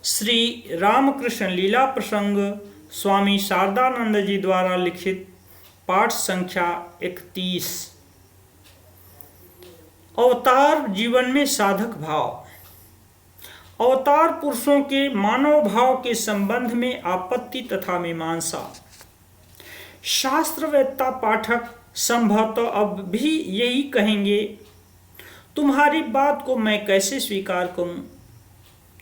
श्री रामकृष्ण लीला प्रसंग स्वामी शारदानंद जी द्वारा लिखित पाठ संख्या 31। अवतार जीवन में साधक भाव। अवतार पुरुषों के मानव भाव के संबंध में आपत्ति तथा मीमांसा। शास्त्रवेत्ता पाठक संभवतः अब भी यही कहेंगे, तुम्हारी बात को मैं कैसे स्वीकार करूं।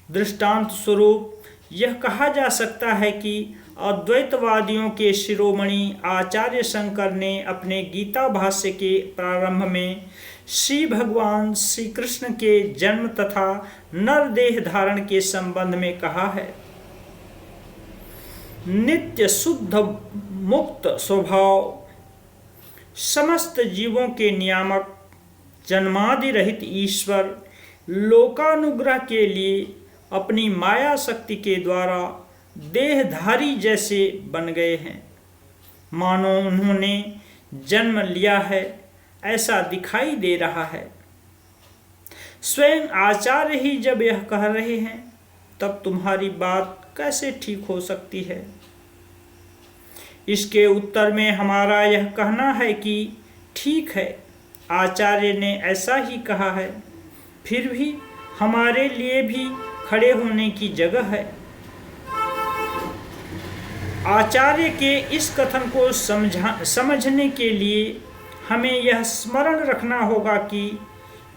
दृष्टांत स्वरूप यह कहा जा सकता है कि अद्वैतवादियों के शिरोमणि आचार्य शंकर ने अपने गीता भाष्य के प्रारंभ में श्री भगवान श्री कृष्ण के जन्म तथा नर देह धारण के संबंध में कहा है, नित्य शुद्ध मुक्त स्वभाव, समस्त जीवों के नियामक, जन्मादि रहित ईश्वर लोकानुग्रह के लिए अपनी माया शक्ति के द्वारा देहधारी जैसे बन गए हैं, मानो उन्होंने जन्म लिया है ऐसा दिखाई दे रहा है। स्वयं आचार्य ही जब यह कह रहे हैं तब तुम्हारी बात कैसे ठीक हो सकती है। इसके उत्तर में हमारा यह कहना है कि ठीक है, आचार्य ने ऐसा ही कहा है, फिर भी हमारे लिए भी खड़े होने की जगह है। आचार्य के इस कथन को समझने के लिए हमें यह स्मरण रखना होगा कि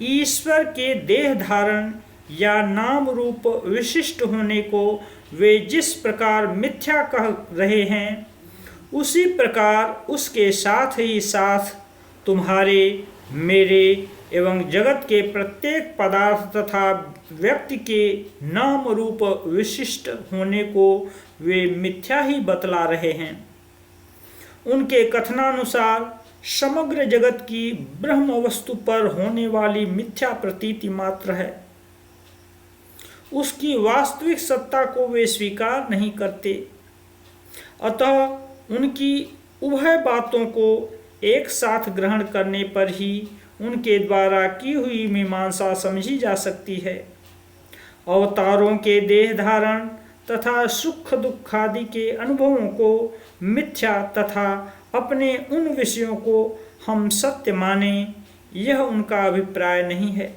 ईश्वर के देह धारण या नाम रूप विशिष्ट होने को वे जिस प्रकार मिथ्या कह रहे हैं, उसी प्रकार उसके साथ ही साथ तुम्हारे, मेरे एवं जगत के प्रत्येक पदार्थ तथा व्यक्ति के नाम रूप विशिष्ट होने को वे मिथ्या ही बतला रहे हैं। उनके कथनानुसार समग्र जगत की ब्रह्म वस्तु पर होने वाली मिथ्या प्रतीति मात्र है, उसकी वास्तविक सत्ता को वे स्वीकार नहीं करते। अतः उनकी उभय बातों को एक साथ ग्रहण करने पर ही उनके द्वारा की हुई मीमांसा समझी जा सकती है। अवतारों के देह धारण तथा सुख दुख आदि के अनुभवों को मिथ्या तथा अपने उन विषयों को हम सत्य माने, यह उनका अभिप्राय नहीं है।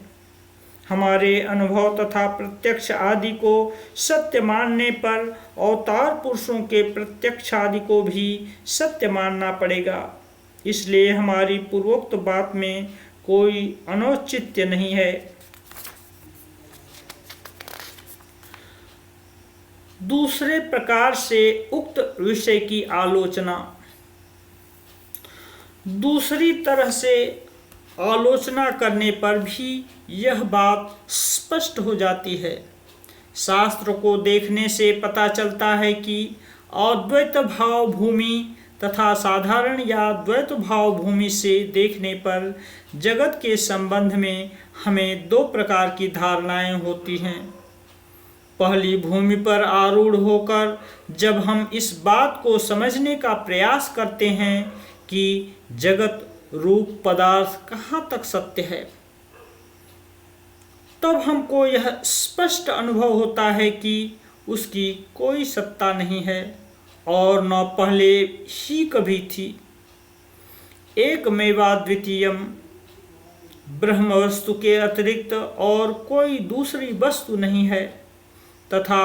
हमारे अनुभव तथा प्रत्यक्ष आदि को सत्य मानने पर अवतार पुरुषों के प्रत्यक्ष आदि को भी सत्य मानना पड़ेगा। इसलिए हमारी पूर्वोक्त बात में कोई अनौचित्य नहीं है। दूसरे प्रकार से उक्त विषय की आलोचना। दूसरी तरह से आलोचना करने पर भी यह बात स्पष्ट हो जाती है। शास्त्र को देखने से पता चलता है कि अद्वैत भाव भूमि तथा साधारण या द्वैत भाव भूमि से देखने पर जगत के संबंध में हमें दो प्रकार की धारणाएं होती हैं। पहली भूमि पर आरूढ़ होकर जब हम इस बात को समझने का प्रयास करते हैं कि जगत रूप पदार्थ कहाँ तक सत्य है, तब हमको यह स्पष्ट अनुभव होता है कि उसकी कोई सत्ता नहीं है और न पहले ही कभी थी। एकमेवा द्वितीयम, ब्रह्म वस्तु के अतिरिक्त और कोई दूसरी वस्तु नहीं है तथा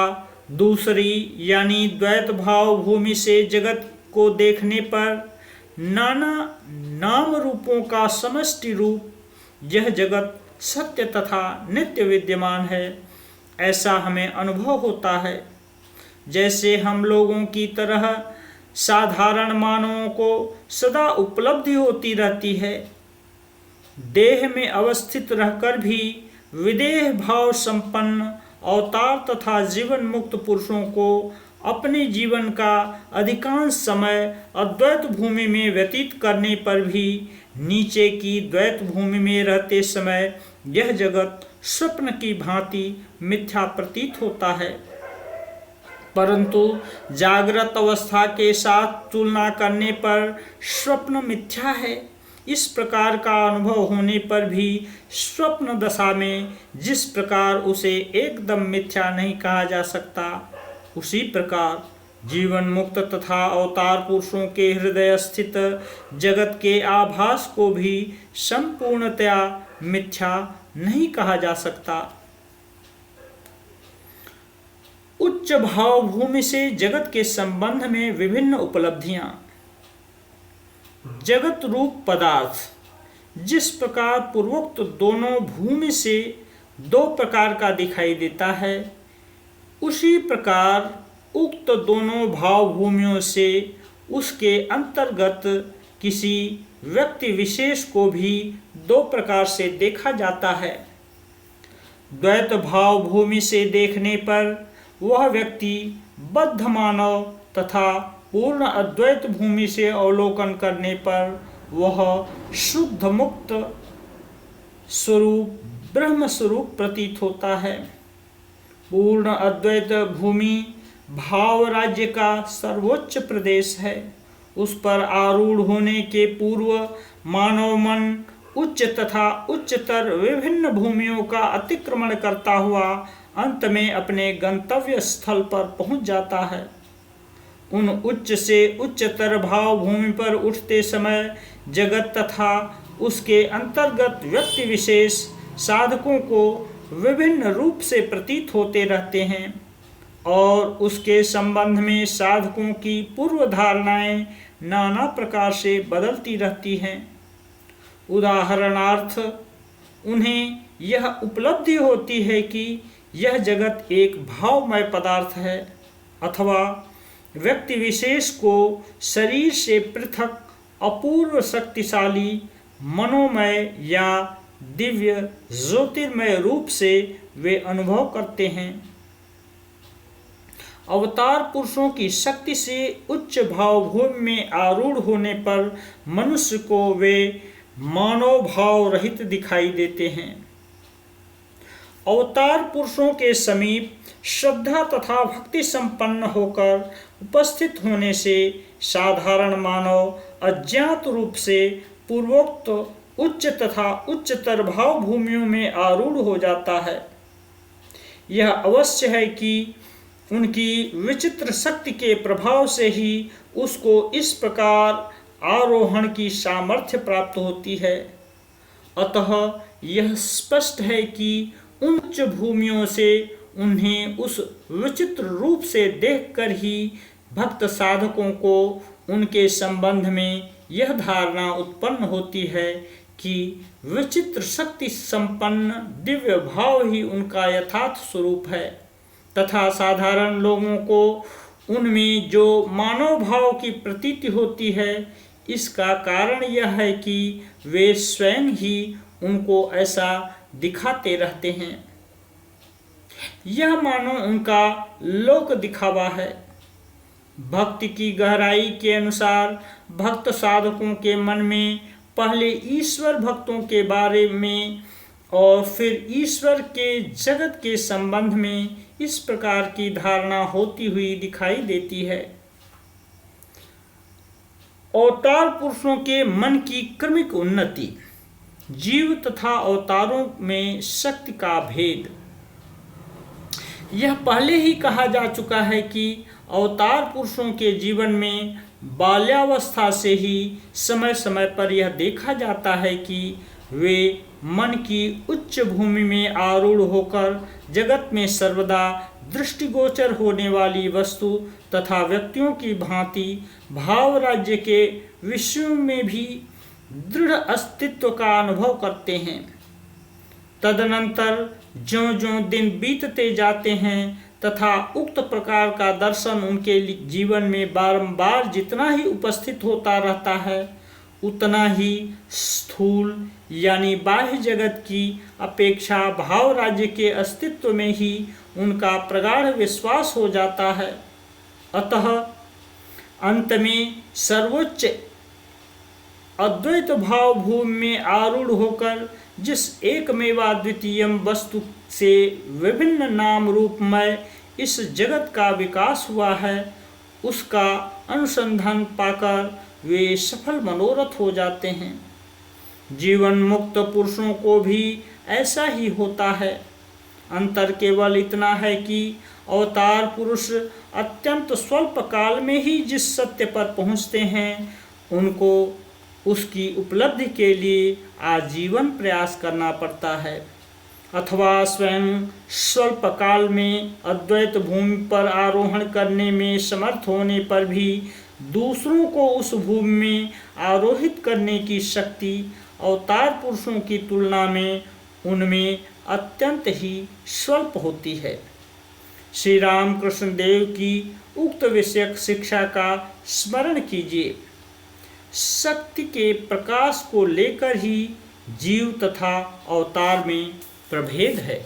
दूसरी यानी द्वैत भाव भूमि से जगत को देखने पर नाना नाम रूपों का समष्टि रूप यह जगत सत्य तथा नित्य विद्यमान है, ऐसा हमें अनुभव होता है। जैसे हम लोगों की तरह साधारण मानवों को सदा उपलब्धि होती रहती है, देह में अवस्थित रहकर भी विदेह भाव संपन्न अवतार तथा जीवन मुक्त पुरुषों को अपने जीवन का अधिकांश समय अद्वैत भूमि में व्यतीत करने पर भी नीचे की द्वैत भूमि में रहते समय यह जगत स्वप्न की भांति मिथ्या प्रतीत होता है। परंतु जागृत अवस्था के साथ तुलना करने पर स्वप्न मिथ्या है, इस प्रकार का अनुभव होने पर भी स्वप्न दशा में जिस प्रकार उसे एकदम मिथ्या नहीं कहा जा सकता, उसी प्रकार जीवन मुक्त तथा अवतार पुरुषों के हृदय स्थित जगत के आभास को भी संपूर्णतया मिथ्या नहीं कहा जा सकता। उच्च भाव भूमि से जगत के संबंध में विभिन्न उपलब्धियां। जगत रूप पदार्थ जिस प्रकार पूर्वोक्त दोनों भूमि से दो प्रकार का दिखाई देता है, उसी प्रकार उक्त दोनों भाव भूमियों से उसके अंतर्गत किसी व्यक्ति विशेष को भी दो प्रकार से देखा जाता है। द्वैत भाव भूमि से देखने पर वह व्यक्ति बद्ध मानव तथा पूर्ण अद्वैत भूमि से अवलोकन करने पर वह शुद्ध मुक्त स्वरूप ब्रह्म स्वरूप प्रतीत होता है। पूर्ण अद्वैत भूमि भाव राज्य का सर्वोच्च प्रदेश है। उस पर आरूढ़ होने के पूर्व मानव मन उच्च तथा उच्चतर विभिन्न भूमियों का अतिक्रमण करता हुआ अंत में अपने गंतव्य स्थल पर पहुंच जाता है। उन उच्च से उच्चतर भाव भूमि पर उठते समय जगत तथा उसके अंतर्गत व्यक्ति विशेष साधकों को विभिन्न रूप से प्रतीत होते रहते हैं और उसके संबंध में साधकों की पूर्व धारणाएं नाना प्रकार से बदलती रहती हैं। उदाहरणार्थ उन्हें यह उपलब्धि होती है कि यह जगत एक भावमय पदार्थ है, अथवा व्यक्ति विशेष को शरीर से पृथक अपूर्व शक्तिशाली मनोमय या दिव्य ज्योतिर्मय रूप से वे अनुभव करते हैं। अवतार पुरुषों की शक्ति से उच्च भावभूमि में आरूढ़ होने पर मनुष्य को वे मानव भाव रहित दिखाई देते हैं। अवतार पुरुषों के समीप श्रद्धा तथा भक्ति संपन्न होकर उपस्थित होने से साधारण मानव अज्ञात रूप से पूर्वोक्त उच्च तथा उच्चतर भाव भूमियों में आरूढ़ हो जाता है। यह अवश्य है कि उनकी विचित्र शक्ति के प्रभाव से ही उसको इस प्रकार आरोहण की सामर्थ्य प्राप्त होती है। अतः यह स्पष्ट है कि उन उच्च भूमियों से उन्हें उस विचित्र रूप से देखकर ही भक्त साधकों को उनके संबंध में यह धारणा उत्पन्न होती है कि विचित्र शक्ति संपन्न दिव्य भाव ही उनका यथार्थ स्वरूप है, तथा साधारण लोगों को उनमें जो मानव भाव की प्रतीति होती है, इसका कारण यह है कि वे स्वयं ही उनको ऐसा दिखाते रहते हैं। यह मानो उनका लोक दिखावा है। भक्ति की गहराई के अनुसार भक्त साधकों के मन में पहले ईश्वर भक्तों के बारे में और फिर ईश्वर के जगत के संबंध में इस प्रकार की धारणा होती हुई दिखाई देती है। अवतार पुरुषों के मन की क्रमिक उन्नति, जीव तथा अवतारों में शक्ति का भेद। यह पहले ही कहा जा चुका है कि अवतार पुरुषों के जीवन में बाल्यावस्था से ही समय समय पर यह देखा जाता है कि वे मन की उच्च भूमि में आरूढ़ होकर जगत में सर्वदा दृष्टिगोचर होने वाली वस्तु तथा व्यक्तियों की भांति भाव राज्य के विषयों में भी दृढ़ अस्तित्व का अनुभव करते हैं। तदनंतर ज्यों-ज्यों दिन बीतते जाते हैं तथा उक्त प्रकार का दर्शन उनके जीवन में बारंबार जितना ही उपस्थित होता रहता है, उतना ही स्थूल यानी बाह्य जगत की अपेक्षा भाव राज्य के अस्तित्व में ही उनका प्रगाढ़ विश्वास हो जाता है। अतः अंत में सर्वोच्च अद्वैत भाव भूमि में आरूढ़ होकर जिस एकमेवाद्वितीय वस्तु से विभिन्न नाम रूपमय इस जगत का विकास हुआ है, उसका अनुसंधान पाकर वे सफल मनोरथ हो जाते हैं। जीवन मुक्त पुरुषों को भी ऐसा ही होता है। अंतर केवल इतना है कि अवतार पुरुष अत्यंत स्वल्प काल में ही जिस सत्य पर पहुँचते हैं उनको उसकी उपलब्धि के लिए आजीवन प्रयास करना पड़ता है, अथवा स्वयं स्वल्प काल में अद्वैत भूमि पर आरोहण करने में समर्थ होने पर भी दूसरों को उस भूमि में आरोहित करने की शक्ति अवतार पुरुषों की तुलना में उनमें अत्यंत ही स्वल्प होती है। श्री रामकृष्ण देव की उक्त विषयक शिक्षा का स्मरण कीजिए। शक्ति के प्रकाश को लेकर ही जीव तथा अवतार में प्रभेद है।